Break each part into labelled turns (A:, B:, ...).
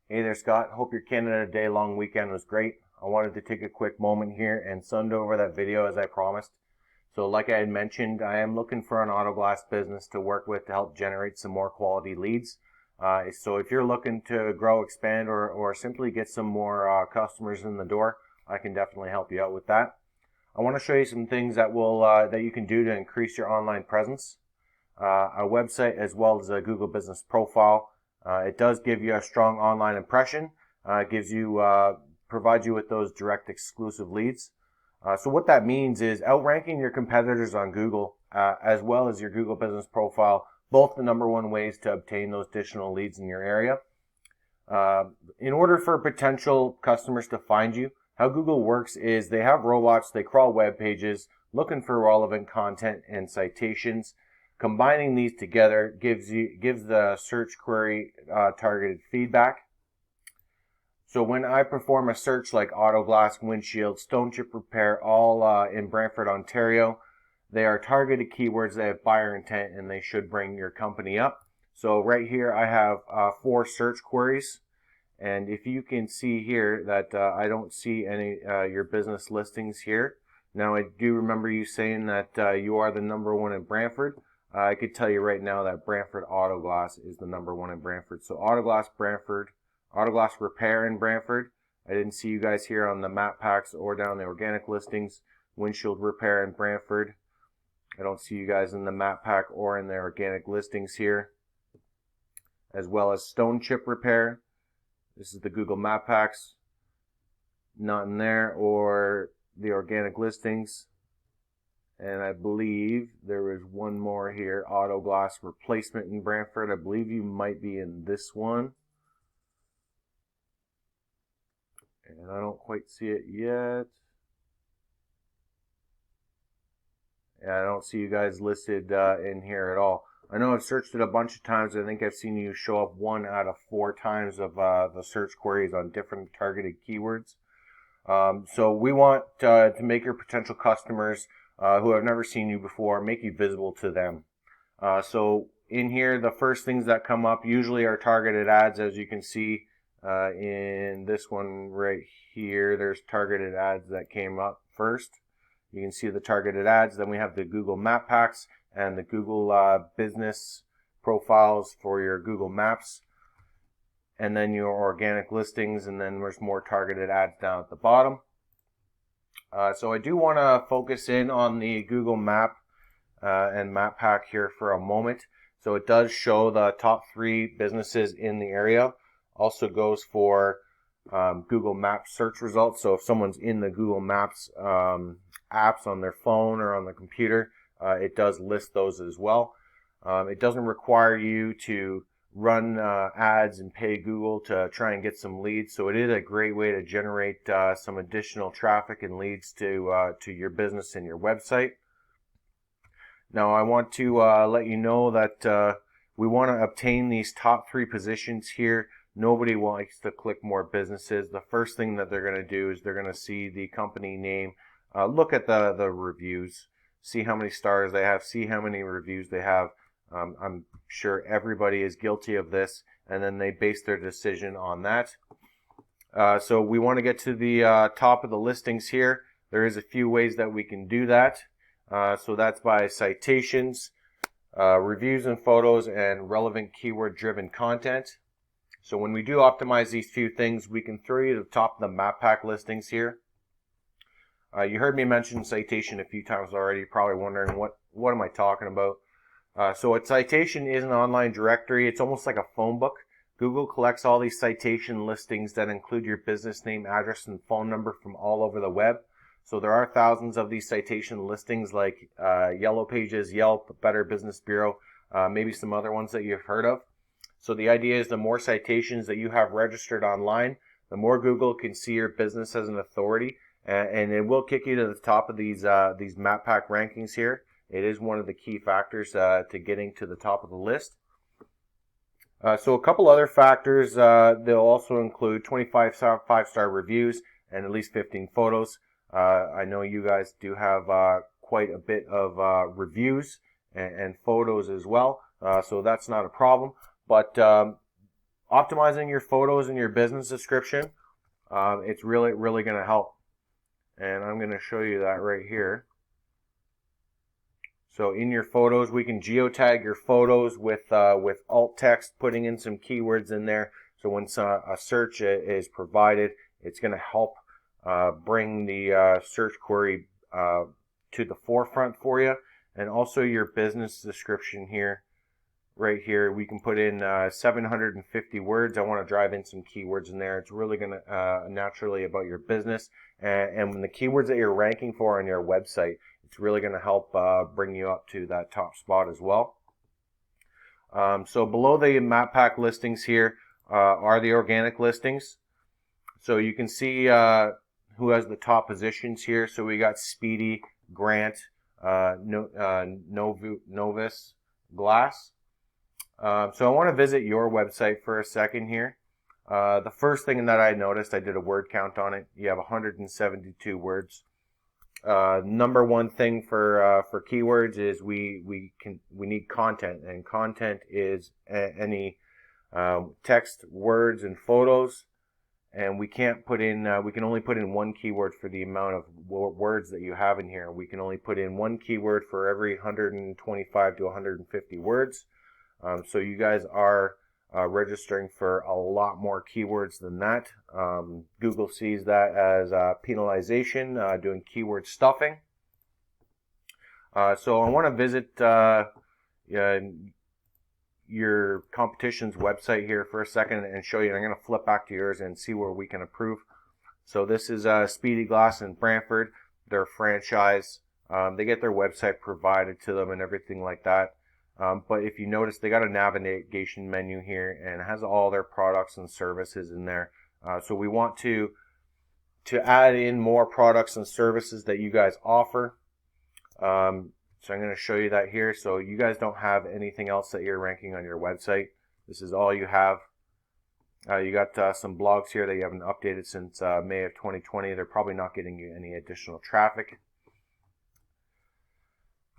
A: Hey there, Scott. Hope your Canada Day long weekend was great. I wanted to take a quick moment here and send over that video as I promised. So like I had mentioned, I am looking for an auto glass business to work with to help generate some more quality leads. So if you're looking to grow, expand, or simply get some more customers in the door, I can definitely help you out with that. I want to show you some things that you can do to increase your online presence. A website as well as a Google Business profile. It does give you a strong online impression. Provides you with those direct exclusive leads. So what that means is outranking your competitors on Google, as well as your Google Business profile, both the number one ways to obtain those additional leads in your area. In order for potential customers to find you, how Google works is they have robots, they crawl web pages looking for relevant content and citations. Combining these together gives the search query targeted feedback. So when I perform a search like auto glass, windshield, stone chip repair, all in Brantford, Ontario, they are targeted keywords. They have buyer intent, and they should bring your company up. So right here I have 4 search queries, and if you can see here that I don't see any your business listings here. Now I do remember you saying that you are the number one in Brantford. I could tell you right now that Brantford Auto Glass is the number one in Brantford. So Auto Glass Brantford, Auto Glass Repair in Brantford. I didn't see you guys here on the map packs or down the organic listings. Windshield Repair in Brantford. I don't see you guys in the map pack or in the organic listings here. As well as Stone Chip Repair. This is the Google map packs. Not in there, or the organic listings. And I believe there is one more here, Auto Glass Replacement in Brantford. I believe you might be in this one. And I don't quite see it yet. Yeah, I don't see you guys listed in here at all. I know I've searched it a bunch of times. I think I've seen you show up 1 out of 4 times of the search queries on different targeted keywords. So we want to make your potential customers who have never seen you before, make you visible to them. So in here, the first things that come up usually are targeted ads. As you can see in this one right here, there's targeted ads that came up first. You can see the targeted ads. Then we have the Google Map Packs and the Google Business profiles for your Google Maps. And then your organic listings, and then there's more targeted ads down at the bottom. So I do want to focus in on the Google Map and Map Pack here for a moment. So it does show the top 3 businesses in the area. Also goes for Google Maps search results. So if someone's in the Google Maps apps on their phone or on the computer, it does list those as well. It doesn't require you to run ads and pay Google to try and get some leads. So it is a great way to generate some additional traffic and leads to your business and your website. Now I want to let you know that we want to obtain these top 3 positions here. Nobody likes to click more businesses. The first thing that they're going to do is they're going to see the company name, look at the reviews, see how many stars they have, see how many reviews they have. I'm sure everybody is guilty of this, and then they base their decision on that. So we want to get to the top of the listings here. There is a few ways that we can do that. So that's by citations, reviews and photos, and relevant keyword-driven content. So when we do optimize these few things, we can throw you to the top of the map pack listings here. You heard me mention citation a few times already. You're probably wondering what am I talking about? So a citation is an online directory. It's almost like a phone book. Google collects all these citation listings that include your business name, address, and phone number from all over the web. So there are thousands of these citation listings like Yellow Pages, Yelp, Better Business Bureau, maybe some other ones that you've heard of. So the idea is the more citations that you have registered online, the more Google can see your business as an authority, and it will kick you to the top of these map pack rankings here. It is one of the key factors to getting to the top of the list. So a couple other factors, they'll also include 25 5-star reviews and at least 15 photos. I know you guys do have quite a bit of reviews and photos as well, so that's not a problem. But optimizing your photos and your business description, it's really going to help. And I'm going to show you that right here. So in your photos, we can geotag your photos with alt text, putting in some keywords in there. So when a search is provided, it's going to help bring the search query to the forefront for you. And also your business description here, right here, we can put in 750 words. I want to drive in some keywords in there. It's really going to naturally about your business and the keywords that you're ranking for on your website. It's really going to help bring you up to that top spot as well. So below the map pack listings here are the organic listings. So you can see who has the top positions here. So we got Speedy, Grant, Novice, Glass. So I want to visit your website for a second here. The first thing that I noticed, I did a word count on it. You have 172 words. Number one thing for keywords is we need content, and content is any text, words, and photos. And we can't put in, we can only put in one keyword for the amount of words that you have in here. We can only put in one keyword for every 125 to 150 words. So you guys are registering for a lot more keywords than that. Google sees that as penalization, doing keyword stuffing. So I want to visit your competition's website here for a second and show you. I'm going to flip back to yours and see where we can improve. So this is Speedy Glass in Brantford. They're a franchise. They get their website provided to them and everything like that. But if you notice, they got a navigation menu here and it has all their products and services in there. So we want to add in more products and services that you guys offer. So I'm going to show you that here. So you guys don't have anything else that you're ranking on your website. This is all you have. You got some blogs here that you haven't updated since May of 2020. They're probably not getting you any additional traffic.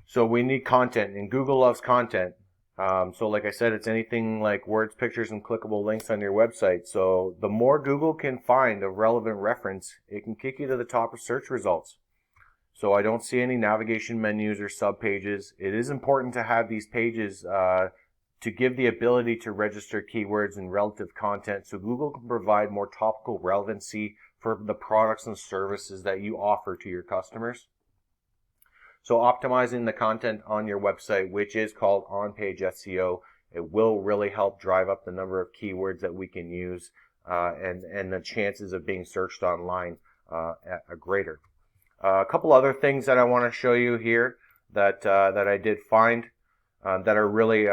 A: So we need content, and Google loves content. So like I said, it's anything like words, pictures, and clickable links on your website. So the more Google can find a relevant reference, it can kick you to the top of search results. So I don't see any navigation menus or sub pages. It is important to have these pages to give the ability to register keywords and relative content so Google can provide more topical relevancy for the products and services that you offer to your customers. So optimizing the content on your website, which is called on-page SEO, it will really help drive up the number of keywords that we can use and the chances of being searched online are greater. A couple other things that I want to show you here that I did find that are really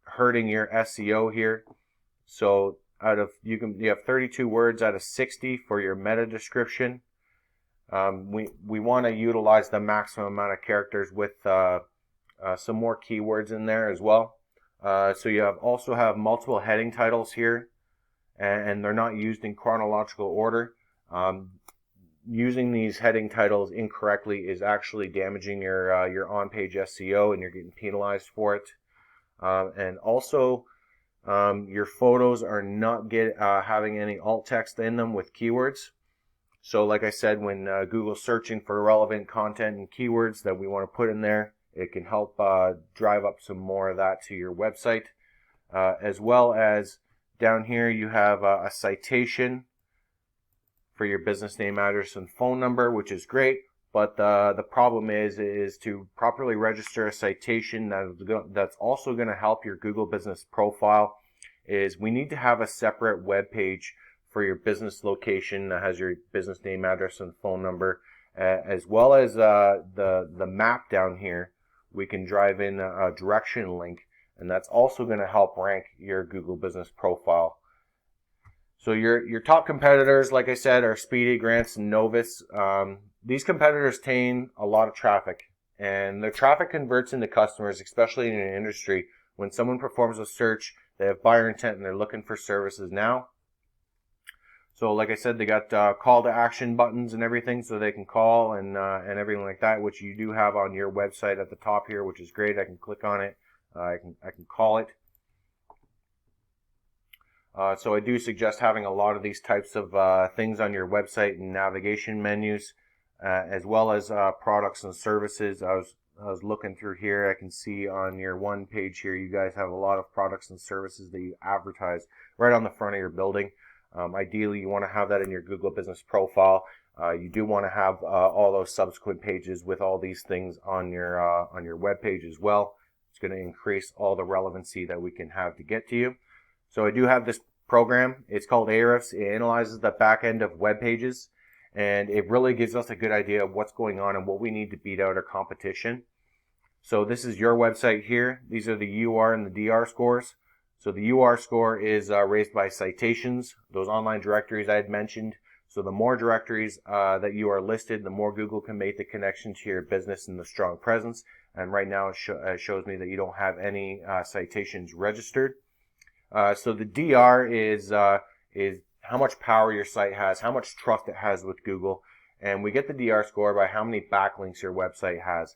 A: hurting your SEO here. So you have 32 words out of 60 for your meta description. We want to utilize the maximum amount of characters with some more keywords in there as well. So you also have multiple heading titles here, and they're not used in chronological order. Using these heading titles incorrectly is actually damaging your on-page SEO, and you're getting penalized for it. And also, your photos are not having any alt text in them with keywords. So like I said, when Google's searching for relevant content and keywords that we want to put in there, it can help drive up some more of that to your website. As well as down here, you have a citation for your business name, address, and phone number, which is great. But the problem is to properly register a citation that's also going to help your Google business profile is we need to have a separate web page for your business location that has your business name, address, and phone number, as well as the map down here. We can drive in a direction link, and that's also going to help rank your Google business profile. So your top competitors, like I said, are Speedy, Grants, and Novice. These competitors obtain a lot of traffic, and the traffic converts into customers, especially in an industry. When someone performs a search, they have buyer intent and they're looking for services now. So like I said, they got call to action buttons and everything, so they can call and everything like that, which you do have on your website at the top here, which is great. I can click on it. I can call it. So I do suggest having a lot of these types of things on your website and navigation menus, as well as products and services. I was looking through here. I can see on your one page here, you guys have a lot of products and services that you advertise right on the front of your building. Ideally, you want to have that in your Google Business Profile. You do want to have all those subsequent pages with all these things on your web page as well. It's going to increase all the relevancy that we can have to get to you. So I do have this program. It's called Ahrefs. It analyzes the back end of web pages, and it really gives us a good idea of what's going on and what we need to beat out our competition. So this is your website here. These are the UR and the DR scores. So the UR score is raised by citations, those online directories I had mentioned. So the more directories that you are listed, the more Google can make the connection to your business and the strong presence. And right now it shows me that you don't have any citations registered. So the DR is how much power your site has, how much trust it has with Google. And we get the DR score by how many backlinks your website has.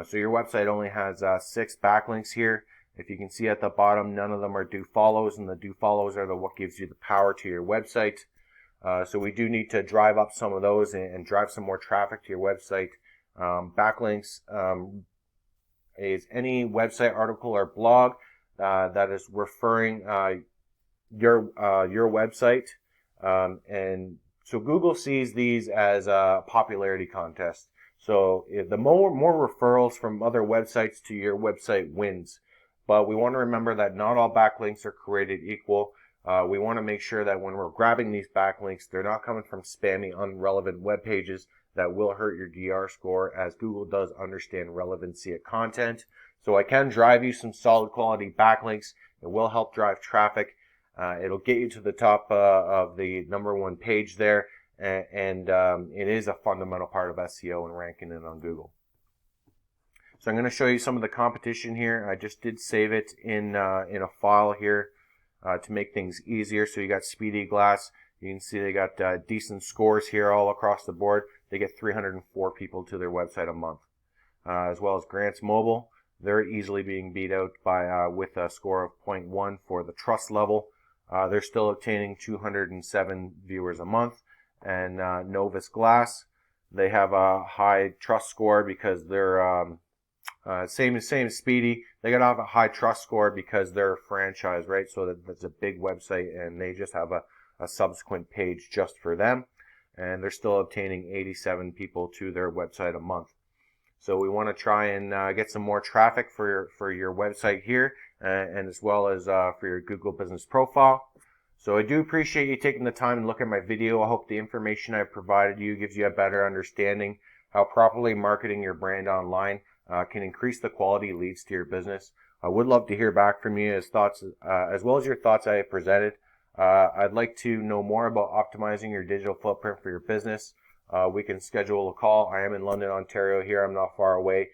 A: So your website only has 6 backlinks here. If you can see at the bottom, none of them are do follows, and the do follows are what gives you the power to your website. So we do need to drive up some of those and drive some more traffic to your website. Backlinks is any website article or blog that is referring your website, and so Google sees these as a popularity contest. So if the more referrals from other websites to your website wins. But we want to remember that not all backlinks are created equal. We want to make sure that when we're grabbing these backlinks, they're not coming from spammy, unrelevant web pages that will hurt your DR score, as Google does understand relevancy of content. So I can drive you some solid quality backlinks. It will help drive traffic. It'll get you to the top of the #1 page there, and it is a fundamental part of SEO and ranking it on Google. So I'm going to show you some of the competition here. I just did save it in a file here to make things easier. So you got Speedy Glass. You can see they got decent scores here all across the board. They get 304 people to their website a month, as well as Grants Mobile. They're easily being beat out by with a score of 0.1 for the trust level. They're still obtaining 207 viewers a month. And Novus Glass, they have a high trust score because they're same as Speedy. They got to have a high trust score because they're a franchise, right? So that's a big website, and they just have a subsequent page just for them. And they're still obtaining 87 people to their website a month. So we want to try and get some more traffic for your website here, and as well as for your Google Business Profile. So I do appreciate you taking the time to look at my video. I hope the information I've provided you gives you a better understanding how properly marketing your brand online can increase the quality leads to your business. I would love to hear back from you as well as your thoughts I have presented. I'd like to know more about optimizing your digital footprint for your business. We can schedule a call. I am in London, Ontario here. I'm not far away.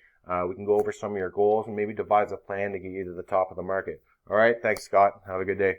A: We can go over some of your goals and maybe devise a plan to get you to the top of the market. All right. Thanks, Scott. Have a good day.